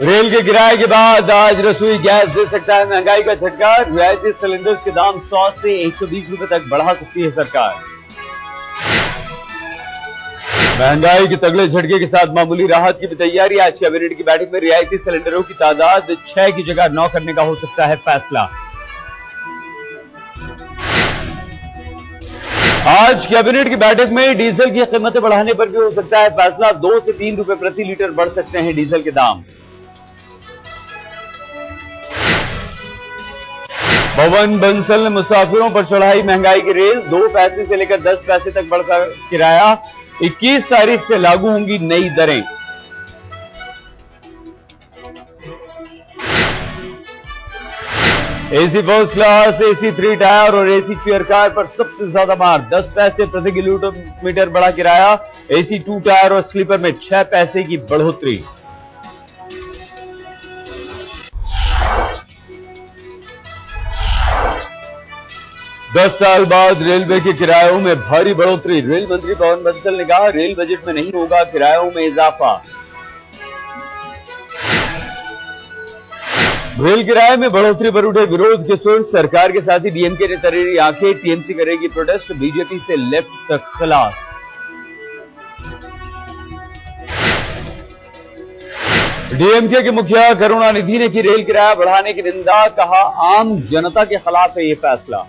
Rail के किराए के बाद आज रसोई गैस दे सकता है महंगाई का झटका। रियायती सिलेंडर्स के दाम 100 से 120 रुपए तक बढ़ा सकती है सरकार। महंगाई के तगड़े झटके के साथ मामूली राहत की भी तैयारी। आज कैबिनेट की बैठक में रियायती सिलेंडरों की तादाद 6 की जगह 9 करने का हो सकता है फैसला। आज कैबिनेट की बैठक में डीजल की कीमतें बढ़ाने पर भी हो सकता है फैसला। 2 से 3 रुपए प्रति लीटर बढ़ सकते हैं डीजल के दाम। पवन बंसल ने मुसाफिरों पर चढ़ाई महंगाई की रेल। 2 पैसे से लेकर 10 पैसे तक बढ़ता किराया। 21 तारीख से लागू होंगी नई दरें। AC first class, AC 3 tyre और एसी चेयर कार पर सबसे ज्यादा मार। 10 पैसे प्रति किलोमीटर बढ़ा किराया। एसी 2 टायर और स्लीपर में 6 पैसे की बढ़ोतरी। दस साल बाद रेलवे के किरायों में भारी बढ़ोतरी। रेल मंत्री पवन बंसल ने कहा, रेल बजट में नहीं होगा किरायों में इजाफा। रेल किराए में बढ़ोतरी पर उठे विरोध के सुर। सरकार के साथ ही डीएमके ने तरेरी आंखें। टीएमसी करेगी प्रोटेस्ट। बीजेपी से लेफ्ट तक खिलाफ। डीएमके के मुखिया करुणानिधि ने की रेल किराया बढ़ाने की निंदा। कहा, आम जनता के खिलाफ है यह फैसला।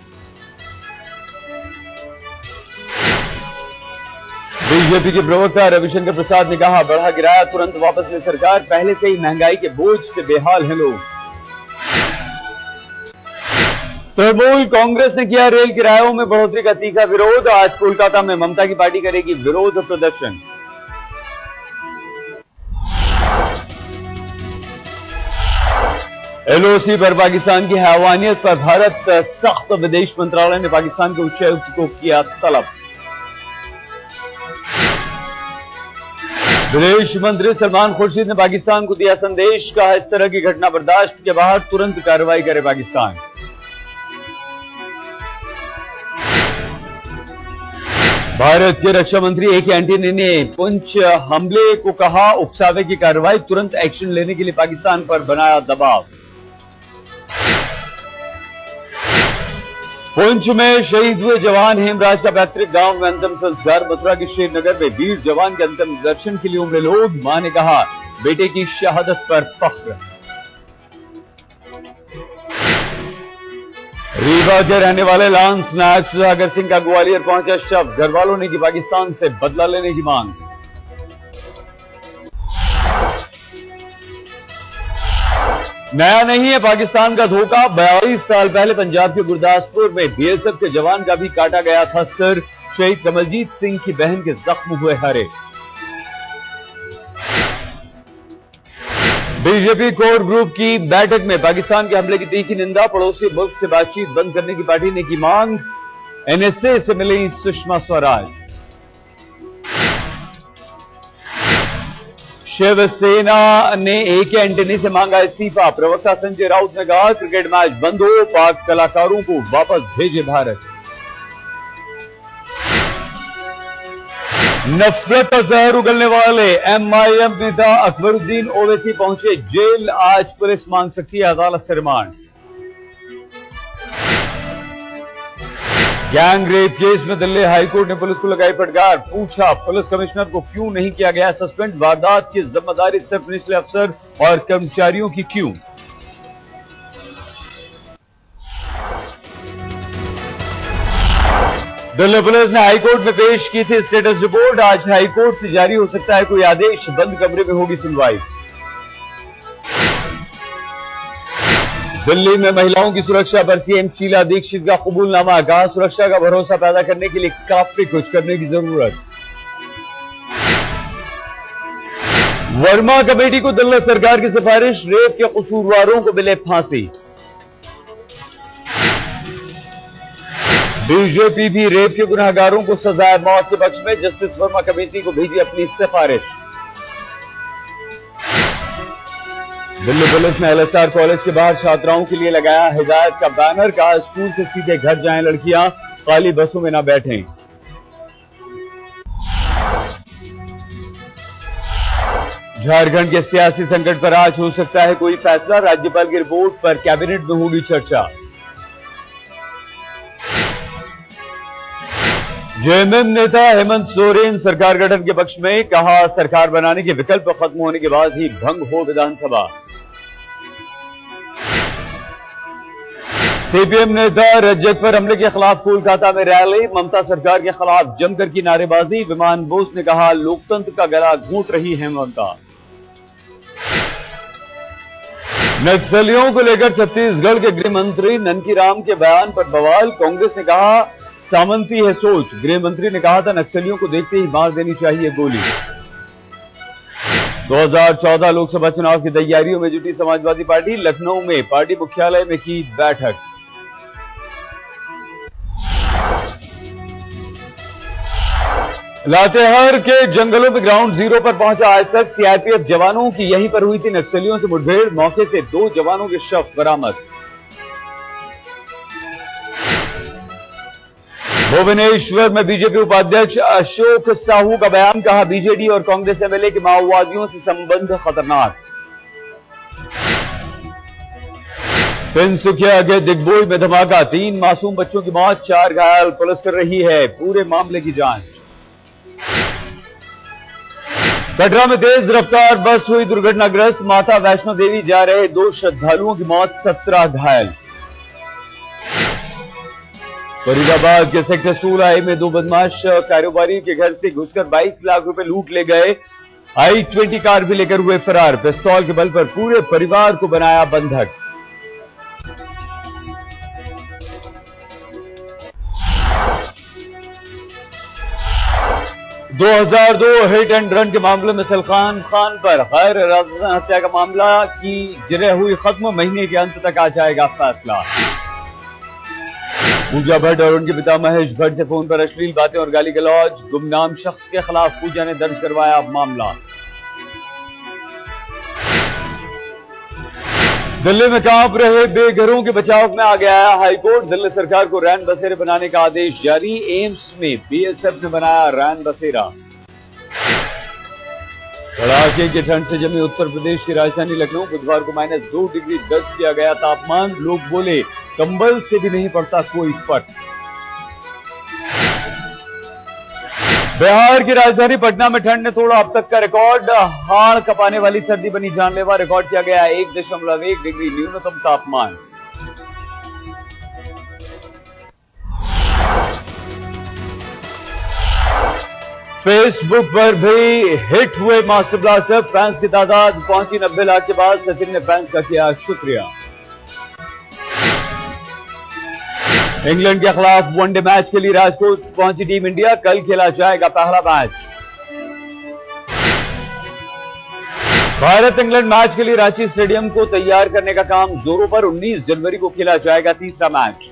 बीजेपी के प्रवक्ता रविशंकर प्रसाद ने कहा, बढ़ा किराया तुरंत वापस ले सरकार। पहले से ही महंगाई के बोझ से बेहाल हैं लोग। तृणमूल कांग्रेस ने किया रेल किरायों में बढ़ोतरी का तीखा विरोध। आज कोलकाता में ममता की पार्टी करेगी विरोध प्रदर्शन। एलओसी पर पाकिस्तान की हैवानियत पर भारत सख्त। विदेश मंत्रालय ने पाकिस्तान के उच्चायुक्त को किया तलब। विदेश मंत्री सलमान खुर्शीद ने पाकिस्तान को दिया संदेश। कहा, इस तरह की घटना बर्दाश्त के बाहर, तुरंत कार्रवाई करे पाकिस्तान। भारत के रक्षा मंत्री ए के एंटनी ने पुंछ हमले को कहा, उकसावे की कार्रवाई। तुरंत एक्शन लेने के लिए पाकिस्तान पर बनाया दबाव। पुंछ में शहीद हुए जवान हेमराज का पैतृक गांव में अंतिम संस्कार। मथुरा के श्रीनगर में वीर जवान के अंतिम दर्शन के लिए उमड़े लोग। मां ने कहा, बेटे की शहादत पर फख्र। रीवा के रहने वाले लांस नायक सुधाकर सिंह का ग्वालियर पहुंचा शव। घर वालों ने की पाकिस्तान से बदला लेने की मांग। नया नहीं है पाकिस्तान का धोखा। 42 साल पहले पंजाब के गुरदासपुर में बीएसएफ के जवान का भी काटा गया था सिर। शहीद कमलजीत सिंह की बहन के जख्म हुए हरे। बीजेपी कोर ग्रुप की बैठक में पाकिस्तान के हमले की तीखी निंदा। पड़ोसी मुल्क से बातचीत बंद करने की पार्टी ने की मांग। एनएसए से मिली सुषमा स्वराज। शिवसेना ने ए के एंटनी से मांगा इस्तीफा। प्रवक्ता संजय राउत ने कहा, क्रिकेट मैच बंद हो, पाक कलाकारों को वापस भेजे भारत। नफरत का जहर उगलने वाले एमआईएम नेता अकबरुद्दीन ओवैसी पहुंचे जेल। आज पुलिस मांग सकती है अदालत से रिमांड। गैंग रेप केस में दिल्ली हाईकोर्ट ने पुलिस को लगाई फटकार। पूछा, पुलिस कमिश्नर को क्यों नहीं किया गया सस्पेंड? वारदात की जिम्मेदारी सिर्फ निचले अफसर और कर्मचारियों की क्यों? दिल्ली पुलिस ने हाईकोर्ट में पेश की थी स्टेटस रिपोर्ट। आज हाईकोर्ट से जारी हो सकता है कोई आदेश। बंद कमरे में होगी सुनवाई। दिल्ली में महिलाओं की सुरक्षा पर सीएम शीला दीक्षित का कबूलनामा। कहा, सुरक्षा का भरोसा पैदा करने के लिए काफी कुछ करने की जरूरत। वर्मा कमेटी को दिल्ली सरकार की सिफारिश। रेप के कसूरवारों को मिले फांसी। बीजेपी भी रेप के गुनहगारों को सजाए मौत के पक्ष में। जस्टिस वर्मा कमेटी को भेजी अपनी सिफारिश। दिल्ली पुलिस ने एलएसआर कॉलेज के बाहर छात्राओं के लिए लगाया हिदायत का बैनर। कहा, स्कूल से सीधे घर जाएं लड़कियां, खाली बसों में न बैठें। झारखंड के सियासी संकट पर आज हो सकता है कोई फैसला, राज्यपाल की रिपोर्ट पर कैबिनेट में होगी चर्चा। जेएमएम नेता हेमंत सोरेन सरकार गठन के पक्ष में, कहा सरकार बनाने के विकल्प खत्म होने के बाद ही भंग हो विधानसभा। सीपीएम नेता रज्जक पर हमले के खिलाफ कोलकाता में रैली, ममता सरकार के खिलाफ जमकर की नारेबाजी। विमान बोस ने कहा लोकतंत्र का गला घोंट रही है ममता। नक्सलियों को लेकर छत्तीसगढ़ के गृह मंत्री ननकीराम के बयान पर बवाल, कांग्रेस ने कहा सामंती है सोच। गृह मंत्री ने कहा था नक्सलियों को देखते ही मार देनी चाहिए गोली। 2014 लोकसभा चुनाव की तैयारियों में जुटी समाजवादी पार्टी, लखनऊ में पार्टी मुख्यालय में की बैठक। लातेहार के जंगलों में ग्राउंड जीरो पर पहुंचा आज तक सीआरपीएफ जवानों की, यहीं पर हुई थी नक्सलियों से मुठभेड़, मौके से 2 जवानों के शव बरामद। भुवनेश्वर में बीजेपी उपाध्यक्ष अशोक साहू का बयान, कहा बीजेडी और कांग्रेस एमएलए के माओवादियों से संबंध खतरनाक। तिनसुकिया के दिग्बोई में धमाका, 3 मासूम बच्चों की मौत, 4 घायल, पुलिस कर रही है पूरे मामले की जांच। कटरा में तेज रफ्तार बस हुई दुर्घटनाग्रस्त, माता वैष्णो देवी जा रहे 2 श्रद्धालुओं की मौत, 17 घायल। फरीदाबाद के सेक्टर 16 में 2 बदमाश कारोबारी के घर से घुसकर 22 लाख रुपए लूट ले गए। i20 कार भी लेकर हुए फरार, पिस्तौल के बल पर पूरे परिवार को बनाया बंधक। दो 2002 हिट एंड रन के मामले में सलमान खान पर गैर इरादतन हत्या का मामला की जिरह हुई खत्म, महीने के अंत तक आ जाएगा फैसला। पूजा भट्ट और उनके पिता महेश भट्ट से फोन पर अश्लील बातें और गाली गलौज, गुमनाम शख्स के खिलाफ पूजा ने दर्ज करवाया मामला। दिल्ली में कांप रहे बेघरों के बचाव में आ गया है हाईकोर्ट, दिल्ली सरकार को रैन बसेरे बनाने का आदेश जारी। एम्स में बीएसएफ ने बनाया रैन बसेरा। कड़ाके की ठंड से जमी उत्तर प्रदेश की राजधानी लखनऊ, बुधवार को -2 डिग्री दर्ज किया गया तापमान, लोग बोले कंबल से भी नहीं पड़ता कोई फर्क। बिहार की राजधानी पटना में ठंड ने तोड़ा अब तक का रिकॉर्ड, हाड़ कपाने वाली सर्दी बनी जानलेवा, रिकॉर्ड किया गया 1.1 डिग्री न्यूनतम तापमान। फेसबुक पर भी हिट हुए मास्टर ब्लास्टर, फैंस की तादाद पहुंची 90 लाख के बाद, सचिन ने फैंस का किया शुक्रिया। इंग्लैंड के खिलाफ वनडे मैच के लिए राजकोट पहुंची टीम इंडिया, कल खेला जाएगा पहला मैच। भारत इंग्लैंड मैच के लिए रांची स्टेडियम को तैयार करने का काम जोरों पर, 19 जनवरी को खेला जाएगा तीसरा मैच।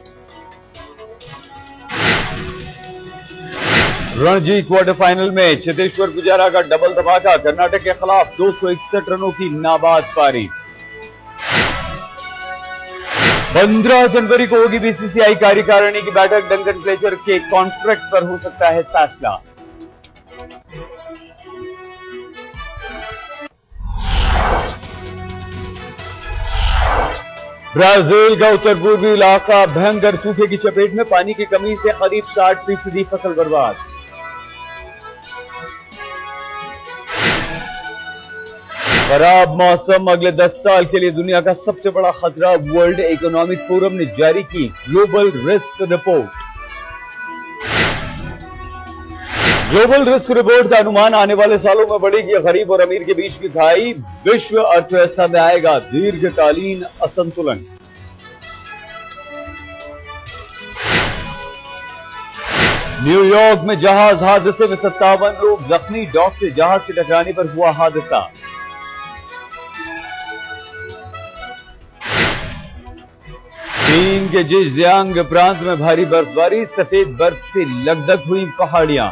रणजी क्वार्टर फाइनल में चेतेश्वर पुजारा का डबल धमाका, कर्नाटक के खिलाफ 261 रनों की नाबाद पारी। 15 जनवरी को होगी बीसीसीआई कार्यकारिणी की बैठक, डंकन फ्लेचर के कॉन्ट्रैक्ट पर हो सकता है फैसला। ब्राजील का उत्तर पूर्वी इलाका भयंकर सूखे की चपेट में, पानी की कमी से करीब 60% फसल बर्बाद। खराब मौसम अगले 10 साल के लिए दुनिया का सबसे बड़ा खतरा, वर्ल्ड इकोनॉमिक फोरम ने जारी की global risk report. Global risk report का अनुमान आने वाले सालों में बढ़ेगी गरीब और अमीर के बीच की खाई, विश्व अर्थव्यवस्था में आएगा दीर्घकालीन असंतुलन। न्यूयॉर्क में जहाज हादसे में 57 लोग जख्मी, डॉक से जहाज के टकराने पर हुआ हादसा। चीन के जिंजियांग प्रांत में भारी बर्फबारी, सफेद बर्फ से लकदक हुई पहाड़ियां।